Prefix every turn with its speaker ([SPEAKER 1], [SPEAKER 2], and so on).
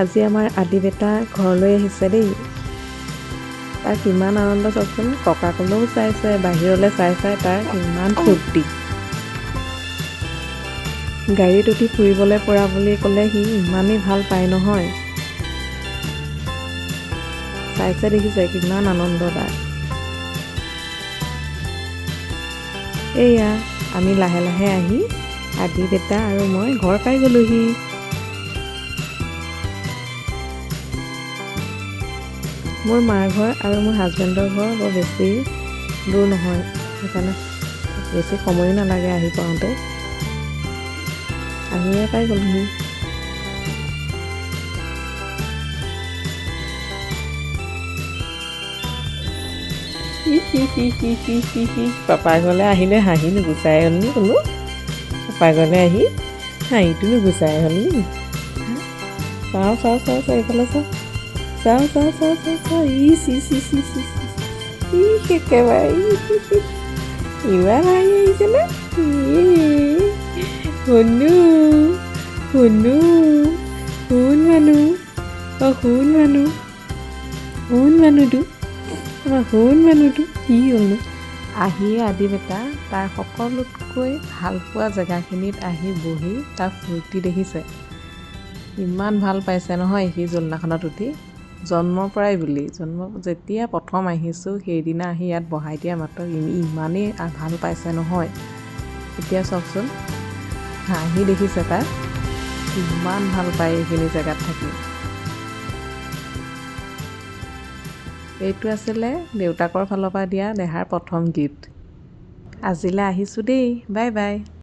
[SPEAKER 1] আজি আমাৰ আদি বেটা ঘৰলৈ আহিছে দেই। তাৰ কিমান আনন্দ চাওকচোন, ককাকলৈও চাইছে, বাহিৰলৈ চাই তাৰ কিমান ফূৰ্তি। গাড়ীত উঠি ফুৰিবলৈ পৰা বুলি ক'লে সি ইমানেই ভাল পায় নহয়। চাইছে দেখিছে কিমান আনন্দ তাৰ। এয়া আমি লাহে লাহে আহি আদি বেটা আৰু মই ঘৰ পাই গ'লোহি। মোৰ মাৰ ঘৰ আৰু মোৰ হাজবেণ্ডৰ ঘৰ বৰ বেছি দূৰ নহয়, সেইকাৰণে বেছি সময়ো নালাগে আহি পাওঁতে। আহিয়ে পাই গ'লোহি। পাপাৰ ঘৰলৈ আহিলে হাঁহি নুগুচাই হ'ল নি কোনো? পাপাৰ ঘৰলৈ আহি হাঁহিটো নুগুচাই হ'ল নি? চাওঁ চাওঁ চাওঁ চাওঁ এইফালে চাওঁ, চাওঁ চাওঁ চাওঁ চাওঁ চাওঁ, একেবাৰে ইমান হাঁহি আহিছেনে? শুনো শুনো শুন মানুহ, শুন মানুহ, শুন মানুহটো, শুন মানুহটো কি হ'লনো? আহিয়ে আদি বেটা তাৰ সকলোতকৈ ভাল পোৱা জেগাখিনিত আহি বহি তাৰ ফূৰ্তি দেখিছে। ইমান ভাল পাইছে নহয় সি জোলনাখনত উঠি। জন্মৰ পৰাই বুলি, যেতিয়া প্ৰথম আহিছোঁ সেইদিনা আহি ইয়াত বহাই দিয়া মাত্ৰ ইমানেই ভাল পাইছে নহয়। এতিয়া চাওকচোন হাঁহি দেখিছে তাৰ, ইমান ভাল পায় এইখিনি জেগাত থাকি। এইটো আছিলে দেউতাকৰ ফালৰ পৰা দিয়া দেহাৰ প্ৰথম গিফ্ট। আজিলৈ আহিছোঁ দেই, বাই বাই।